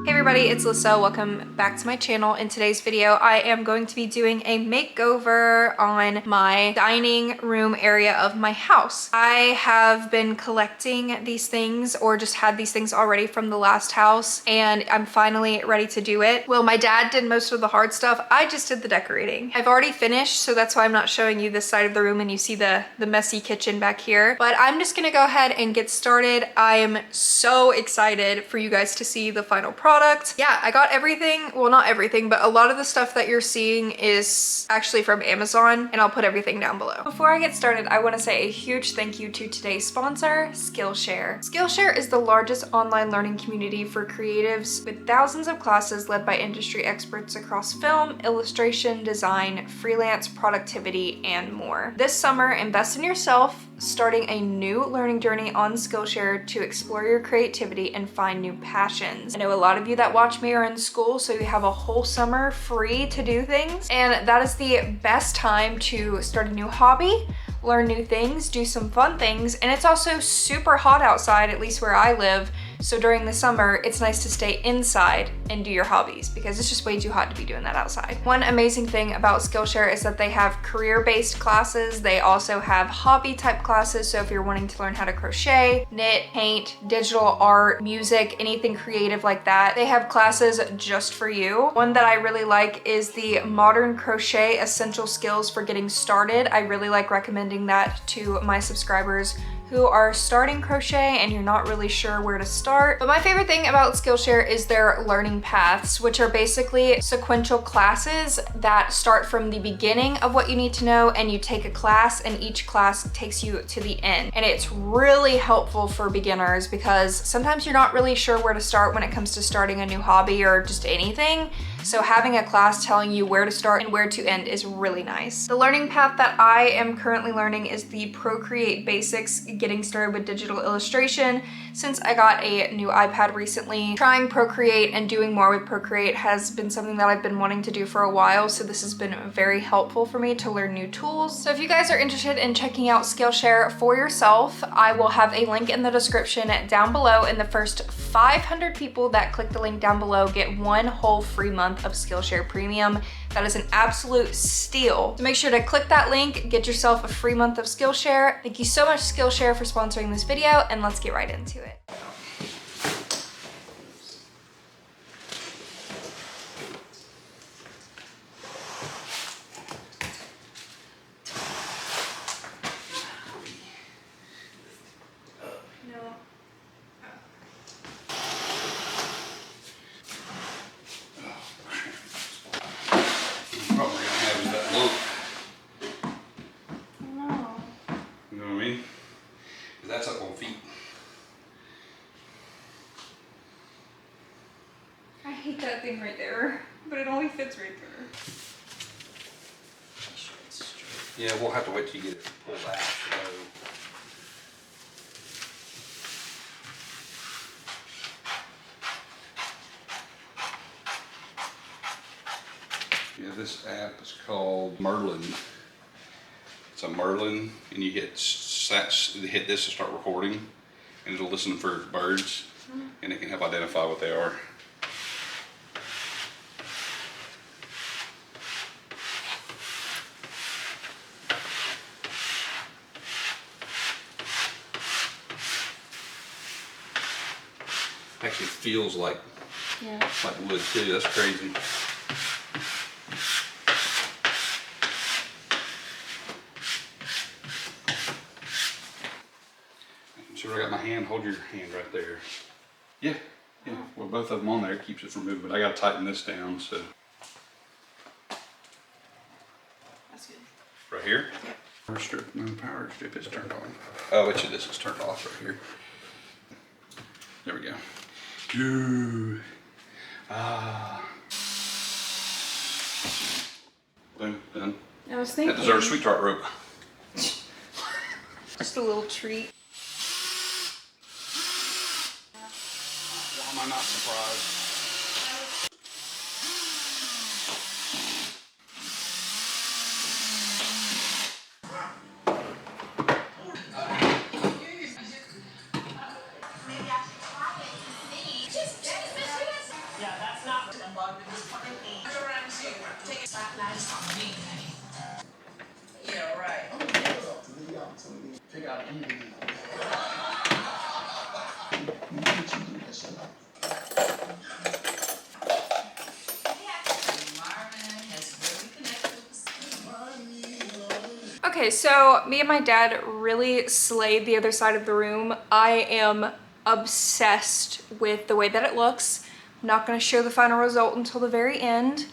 Hey everybody, it's Alyssa. Welcome back to my channel. In today's video, I am going to be doing a makeover on my dining room area of my house. I have been collecting these things or just had these things already from the last house and I'm finally ready to do it. Well, my dad did most of the hard stuff. I just did the decorating. I've already finished, so that's why I'm not showing you this side of the room and you see the messy kitchen back here. But I'm just gonna go ahead and get started. I am so excited for you guys to see the final product. Yeah, I got everything. Well, not everything, but a lot of the stuff that you're seeing is actually from Amazon, and I'll put everything down below. Before I get started, I want to say a huge thank you to today's sponsor, Skillshare. Skillshare is the largest online learning community for creatives with thousands of classes led by industry experts across film, illustration, design, freelance, productivity, and more. This summer, invest in yourself, starting a new learning journey on Skillshare to explore your creativity and find new passions. I know a lot of you that watch me are in school, so you have a whole summer free to do things, and that is the best time to start a new hobby, learn new things, do some fun things, and it's also super hot outside, at least where I live. So during the summer, it's nice to stay inside and do your hobbies because it's just way too hot to be doing that outside. One amazing thing about Skillshare is that they have career-based classes. They also have hobby-type classes. So if you're wanting to learn how to crochet, knit, paint, digital art, music, anything creative like that, they have classes just for you. One that I really like is the Modern Crochet Essential Skills for Getting Started. I really like recommending that to my subscribers who are starting crochet and you're not really sure where to start. But my favorite thing about Skillshare is their learning paths, which are basically sequential classes that start from the beginning of what you need to know and you take a class and each class takes you to the end. And it's really helpful for beginners because sometimes you're not really sure where to start when it comes to starting a new hobby or just anything. So having a class telling you where to start and where to end is really nice. The learning path that I am currently learning is the Procreate Basics, getting started with digital illustration. Since I got a new iPad recently, trying Procreate and doing more with Procreate has been something that I've been wanting to do for a while, so this has been very helpful for me to learn new tools. So if you guys are interested in checking out Skillshare for yourself, I will have a link in the description down below, and the first 500 people that click the link down below get one whole free month of Skillshare Premium. That is an absolute steal. So make sure to click that link, get yourself a free month of Skillshare. Thank you so much, Skillshare, for sponsoring this video, and let's get right into it. That's up on feet. I hate that thing right there, but it only fits right there. Yeah, we'll have to wait till you get it pulled out. So. Yeah, this app is called Merlin. It's a Merlin, and you hit this to start recording, and it'll listen for birds, and it can help identify what they are. Actually feels like wood too. That's crazy. So I got my hand, hold your hand right there. Yeah, well both of them on there, it keeps it from moving, but I gotta tighten this down, so. That's good. Right here? Yeah. Power strip, no, power strip is turned on. Oh, bet you this is turned off right here. There we go. Ooh. Ah. Boom, done. I was thinking. That deserves a sweet tart rope. Just a little treat. Why am I not surprised? Okay, so me and my dad really slayed the other side of the room. I am obsessed with the way that it looks. I'm not going to show the final result until the very end,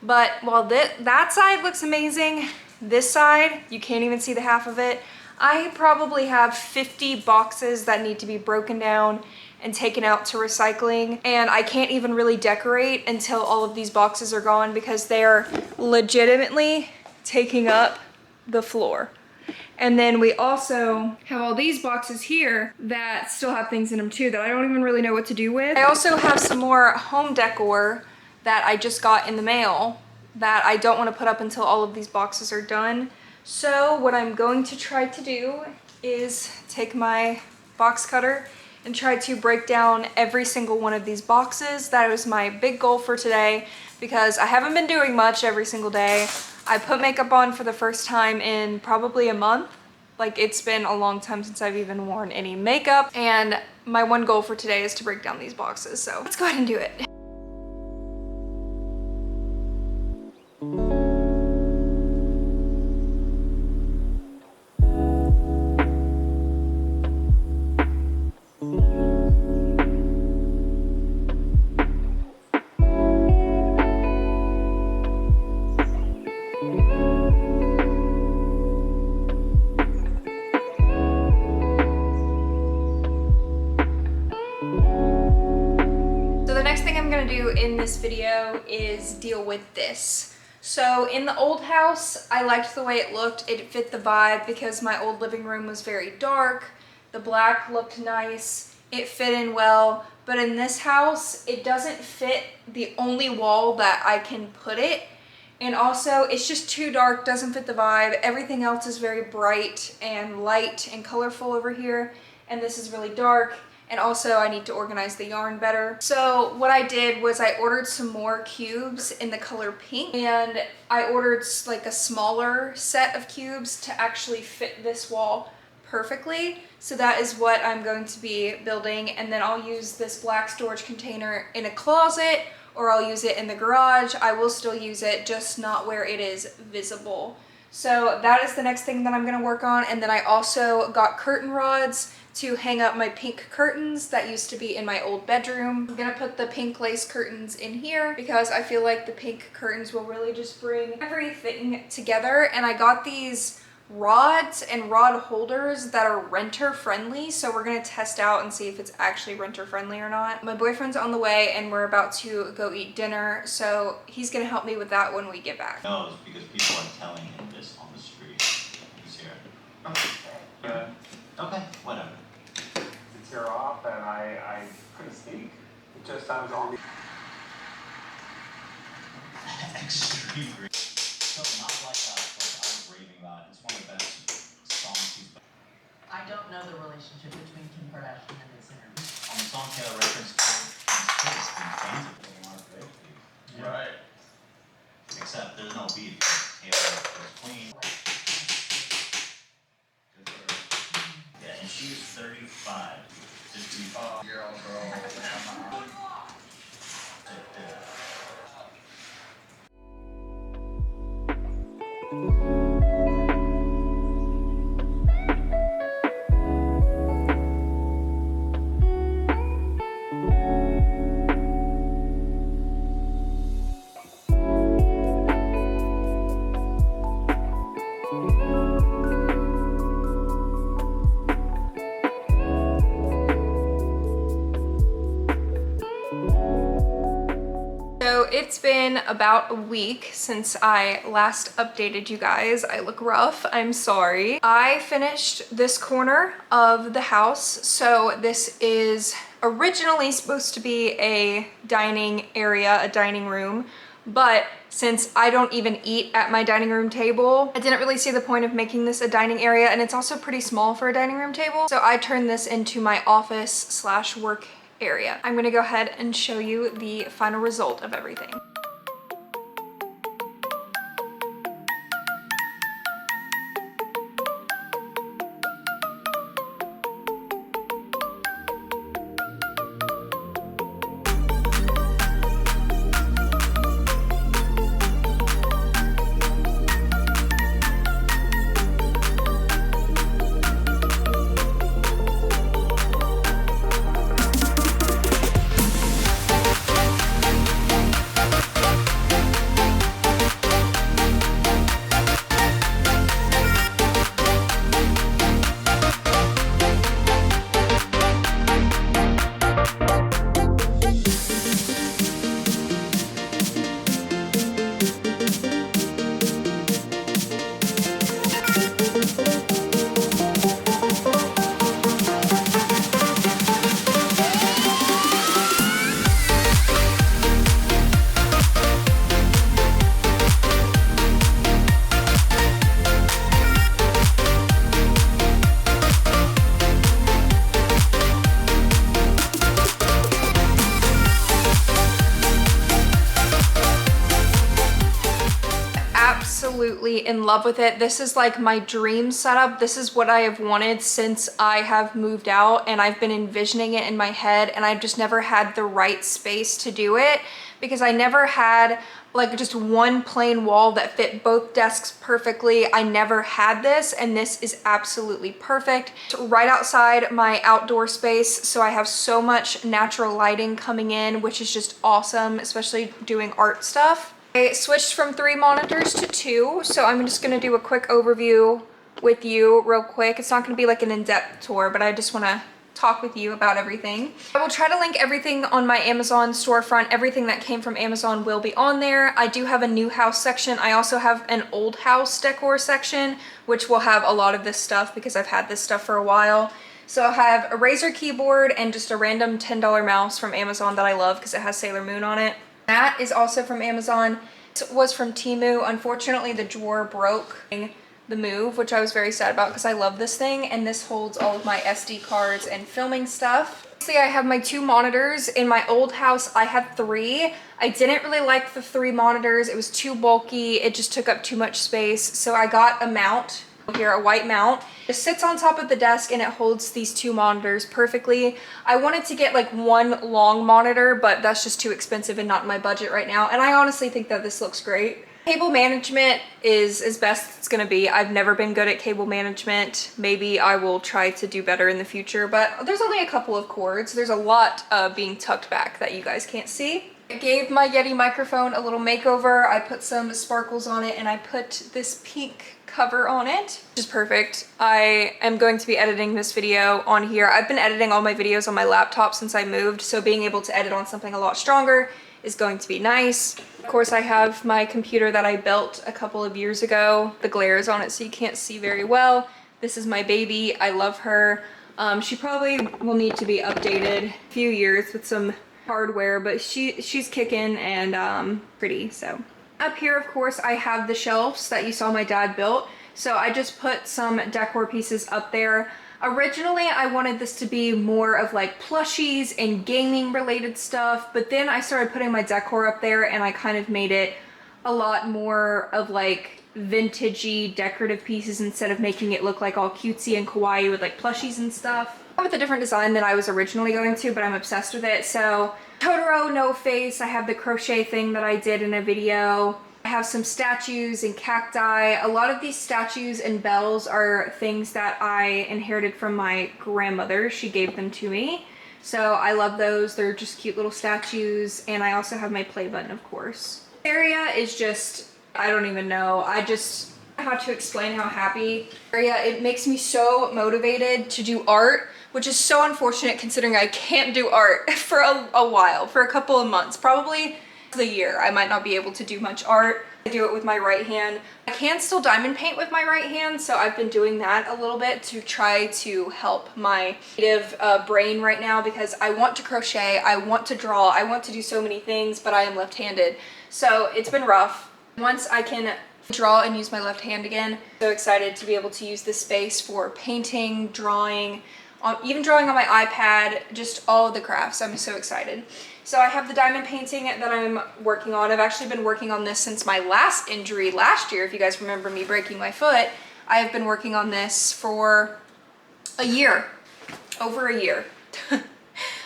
but while that side looks amazing, this side, you can't even see the half of it. I probably have 50 boxes that need to be broken down and taken out to recycling, and I can't even really decorate until all of these boxes are gone because they are legitimately taking up the floor. And then we also have all these boxes here that still have things in them too that I don't even really know what to do with. I also have some more home decor that I just got in the mail that I don't want to put up until all of these boxes are done. So what I'm going to try to do is take my box cutter and try to break down every single one of these boxes. That was my big goal for today because I haven't been doing much every single day. I put makeup on for the first time in probably a month. Like, it's been a long time since I've even worn any makeup, and my one goal for today is to break down these boxes. So let's go ahead and do it. In this video is deal with this. So in the old house, I liked the way it looked. It fit the vibe because my old living room was very dark. The black looked nice. It fit in well. But in this house, it doesn't fit the only wall that I can put it. And also, it's just too dark, doesn't fit the vibe. Everything else is very bright and light and colorful over here. And this is really dark. And also I need to organize the yarn better. So what I did was I ordered some more cubes in the color pink, and I ordered like a smaller set of cubes to actually fit this wall perfectly. So that is what I'm going to be building, and then I'll use this black storage container in a closet, or I'll use it in the garage. I will still use it, just not where it is visible. So that is the next thing that I'm gonna work on. And then I also got curtain rods to hang up my pink curtains that used to be in my old bedroom. I'm gonna put the pink lace curtains in here because I feel like the pink curtains will really just bring everything together. And I got these rods and rod holders that are renter friendly, so we're gonna test out and see if it's actually renter friendly or not. My boyfriend's on the way and we're about to go eat dinner, so he's gonna help me with that when we get back. No, it's because people are telling him this on the street. He's here. Okay, whatever. To tear off, and I couldn't speak. It just, I was on. Extreme grief. So not like I was raving about. It's one of the best songs he's done. I don't know the relationship between Kim Kardashian and this interview. On the song Taylor referenced Kim's fans right. Except there's no beat. Taylor was clean. Yeah, and she's 35. 50-year-old girl. It's been about a week since I last updated you guys. I look rough, I'm sorry. I finished this corner of the house. So this is originally supposed to be a dining area, a dining room, but since I don't even eat at my dining room table, I didn't really see the point of making this a dining area, and it's also pretty small for a dining room table. So I turned this into my office / work area. I'm gonna go ahead and show you the final result of everything. absolutely in love with it. This is like my dream setup. This is what I have wanted since I have moved out, and I've been envisioning it in my head, and I've just never had the right space to do it because I never had like just one plain wall that fit both desks perfectly. I never had this, and this is absolutely perfect. It's right outside my outdoor space, so I have so much natural lighting coming in, which is just awesome, especially doing art stuff. I switched from 3 monitors to 2, so I'm just gonna do a quick overview with you real quick. It's not gonna be like an in-depth tour, but I just wanna talk with you about everything. I will try to link everything on my Amazon storefront. Everything that came from Amazon will be on there. I do have a new house section. I also have an old house decor section, which will have a lot of this stuff because I've had this stuff for a while. So I'll have a Razer keyboard and just a random $10 mouse from Amazon that I love because it has Sailor Moon on it. That is also from Amazon. It was from Temu. Unfortunately, the drawer broke the move, which I was very sad about because I love this thing, and this holds all of my SD cards and filming stuff. Obviously, I have my 2 monitors. In my old house, I had 3. I didn't really like the 3 monitors. It was too bulky. It just took up too much space. So I got a mount here, a white mount. It sits on top of the desk and it holds these 2 monitors perfectly. I wanted to get like 1 long monitor, but that's just too expensive and not in my budget right now. And I honestly think that this looks great. Cable management is as best it's gonna be. I've never been good at cable management. Maybe I will try to do better in the future, but there's only a couple of cords. There's a lot being tucked back that you guys can't see. I gave my Yeti microphone a little makeover. I put some sparkles on it and I put this pink cover on it, which is perfect. I am going to be editing this video on here. I've been editing all my videos on my laptop since I moved, so being able to edit on something a lot stronger is going to be nice. Of course, I have my computer that I built a couple of years ago. The glare is on it, so you can't see very well. This is my baby. I love her. She probably will need to be updated a few years with some hardware, but she's kicking and pretty, so. Up here, of course, I have the shelves that you saw my dad built. So I just put some decor pieces up there. Originally, I wanted this to be more of like plushies and gaming related stuff, but then I started putting my decor up there and I kind of made it a lot more of like vintagey decorative pieces instead of making it look like all cutesy and kawaii with like plushies and stuff. With a different design than I was originally going to, but I'm obsessed with it. So Totoro, no face. I have the crochet thing that I did in a video. I have some statues and cacti. A lot of these statues and bells are things that I inherited from my grandmother. She gave them to me. So I love those. They're just cute little statues. And I also have my play button, of course. This area is just, I don't even know. I just don't know how to explain how happy. It makes me so motivated to do art, which is so unfortunate considering I can't do art for a while, for a couple of months, probably the year. I might not be able to do much art. I do it with my right hand. I can still diamond paint with my right hand, so I've been doing that a little bit to try to help my creative brain right now because I want to crochet, I want to draw, I want to do so many things, but I am left-handed. So it's been rough. Once I can draw and use my left hand again, I'm so excited to be able to use this space for painting, drawing, even drawing on my iPad, just all of the crafts. I'm so excited. So I have the diamond painting that I'm working on. I've actually been working on this since my last injury last year. If you guys remember me breaking my foot, I have been working on this for a year, over a year,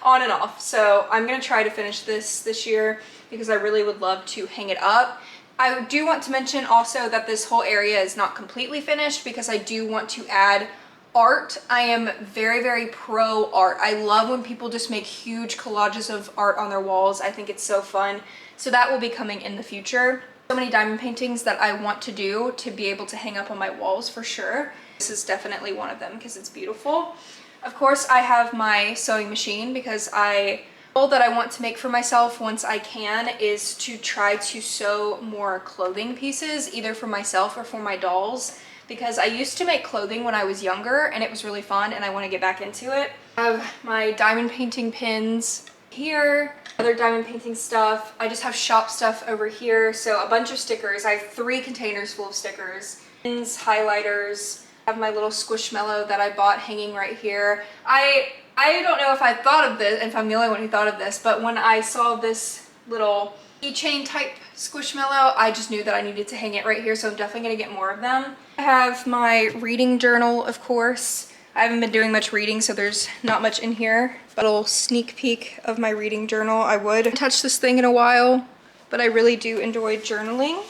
on and off. So I'm gonna try to finish this year because I really would love to hang it up. I do want to mention also that this whole area is not completely finished because I do want to add art. I am very, very pro art. I love when people just make huge collages of art on their walls. I think it's so fun. So that will be coming in the future. So many diamond paintings that I want to do to be able to hang up on my walls for sure. This is definitely one of them because it's beautiful. Of course, I have my sewing machine because the goal that I want to make for myself once I can is to try to sew more clothing pieces, either for myself or for my dolls. Because I used to make clothing when I was younger and it was really fun and I want to get back into it. I have my diamond painting pins here, other diamond painting stuff. I just have shop stuff over here. So a bunch of stickers. I have 3 containers full of stickers. Pins, highlighters. I have my little Squishmallow that I bought hanging right here. I don't know if I'm the only one who thought of this, but when I saw this little keychain type Squishmallow. I just knew that I needed to hang it right here, so I'm definitely gonna get more of them. I have my reading journal, of course. I haven't been doing much reading, so there's not much in here. But a little sneak peek of my reading journal. I would touch this thing in a while, but I really do enjoy journaling.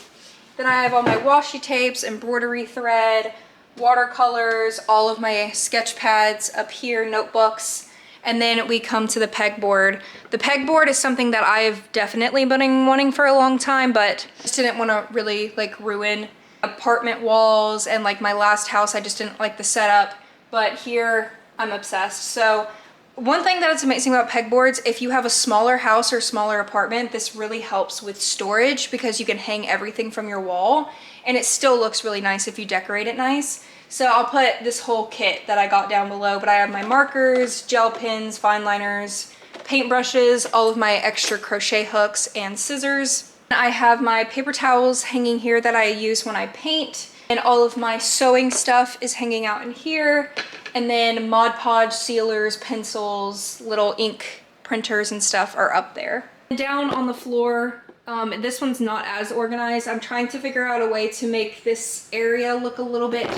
Then I have all my washi tapes, embroidery thread, watercolors, all of my sketch pads up here, notebooks. And then we come to the pegboard. The pegboard is something that I've definitely been wanting for a long time, but just didn't want to really like ruin apartment walls, and like my last house, I just didn't like the setup. But here I'm obsessed. So one thing that is amazing about pegboards, if you have a smaller house or smaller apartment, this really helps with storage because you can hang everything from your wall and it still looks really nice if you decorate it nice. So I'll put this whole kit that I got down below, but I have my markers, gel pens, fine liners, paintbrushes, all of my extra crochet hooks and scissors. I have my paper towels hanging here that I use when I paint, and all of my sewing stuff is hanging out in here. And then Mod Podge sealers, pencils, little ink printers and stuff are up there. Down on the floor, this one's not as organized. I'm trying to figure out a way to make this area look a little bit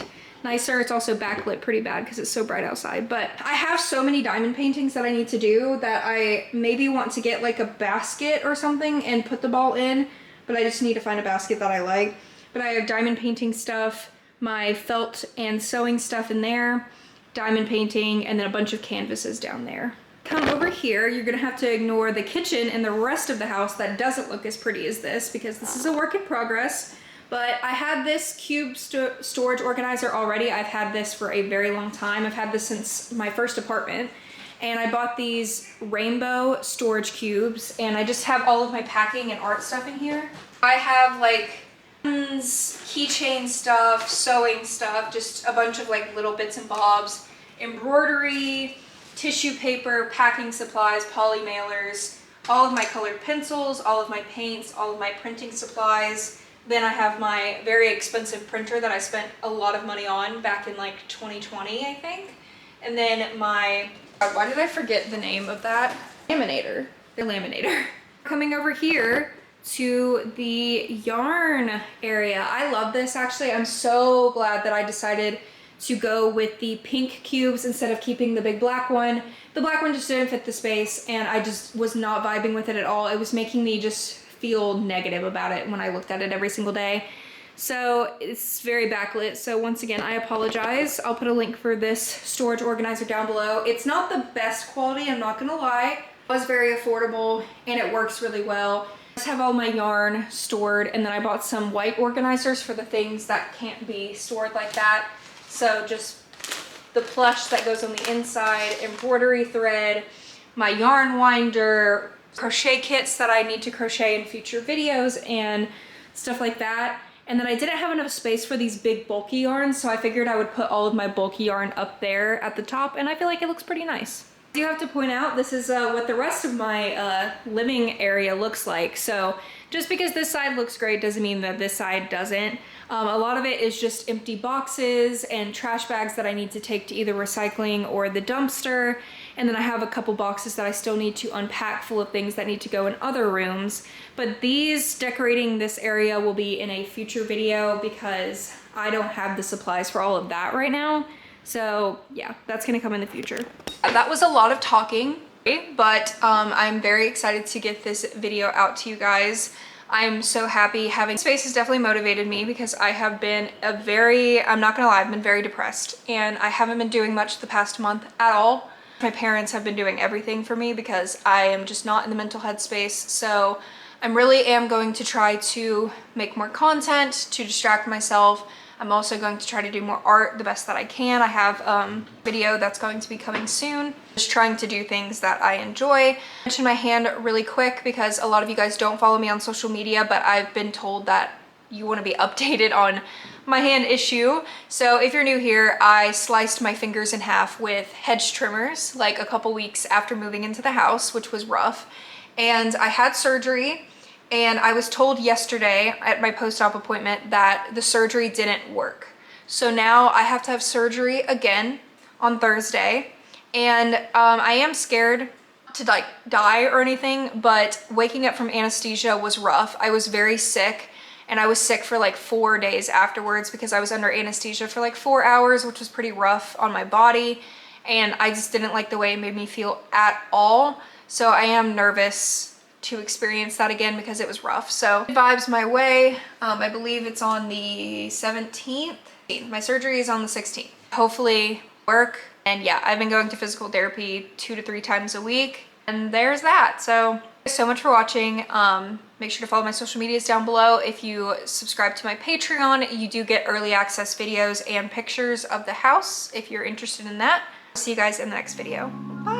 nicer. It's also backlit pretty bad because it's so bright outside, but I have so many diamond paintings that I need to do that I maybe want to get like a basket or something and put the ball in, but I just need to find a basket that I like. But I have diamond painting stuff, my felt and sewing stuff in there, diamond painting, and then a bunch of canvases down there. Come over here, you're gonna have to ignore the kitchen and the rest of the house that doesn't look as pretty as this because this is a work in progress. But I had this cube storage organizer already. I've had this for a very long time. I've had this since my first apartment. And I bought these rainbow storage cubes, and I just have all of my packing and art stuff in here. I have like keychain stuff, sewing stuff, just a bunch of like little bits and bobs, embroidery, tissue paper, packing supplies, poly mailers, all of my colored pencils, all of my paints, all of my printing supplies. Then I have my very expensive printer that I spent a lot of money on back in like 2020, I think. And then my, why did I forget the name of that? Laminator, the laminator. Coming over here to the yarn area. I love this actually. I'm so glad that I decided to go with the pink cubes instead of keeping the big black one. The black one just didn't fit the space and I just was not vibing with it at all. It was making me just feel negative about it when I looked at it every single day. So it's very backlit. So once again, I apologize. I'll put a link for this storage organizer down below. It's not the best quality, I'm not gonna lie. It was very affordable and it works really well. I just have all my yarn stored, and then I bought some white organizers for the things that can't be stored like that. So just the plush that goes on the inside, embroidery thread, my yarn winder, crochet kits that I need to crochet in future videos and stuff like that. And then I didn't have enough space for these big bulky yarns, so I figured I would put all of my bulky yarn up there at the top, and I feel like it looks pretty nice. I do have to point out, this is what the rest of my living area looks like. So just because this side looks great doesn't mean that this side doesn't. A lot of it is just empty boxes and trash bags that I need to take to either recycling or the dumpster. And then I have a couple boxes that I still need to unpack full of things that need to go in other rooms. But these decorating this area will be in a future video because I don't have the supplies for all of that right now. So yeah, that's gonna come in the future. That was a lot of talking, but I'm very excited to get this video out to you guys. I'm so happy. Having space has definitely motivated me because I have been I'm not gonna lie, I've been very depressed and I haven't been doing much the past month at all. My parents have been doing everything for me because I am just not in the mental headspace. So I really am going to try to make more content to distract myself. I'm also going to try to do more art the best that I can. I have a video that's going to be coming soon. Just trying to do things that I enjoy. Mention my hand really quick because a lot of you guys don't follow me on social media, but I've been told that you want to be updated on my hand issue. So if you're new here, I sliced my fingers in half with hedge trimmers like a couple weeks after moving into the house, which was rough. And I had surgery. And I was told yesterday at my post-op appointment that the surgery didn't work. So now I have to have surgery again on Thursday. And I am scared to like die or anything, but waking up from anesthesia was rough. I was very sick, and I was sick for like 4 days afterwards because I was under anesthesia for like 4 hours, which was pretty rough on my body. And I just didn't like the way it made me feel at all. So I am nervous to experience that again because it was rough. So vibes my way. I believe it's on the 17th. My surgery is on the 16th. Hopefully work. And yeah, I've been going to physical therapy 2 to 3 times a week. And there's that. So thank you so much for watching. Make sure to follow my social medias down below. If you subscribe to my Patreon, you do get early access videos and pictures of the house if you're interested in that. See you guys in the next video. Bye.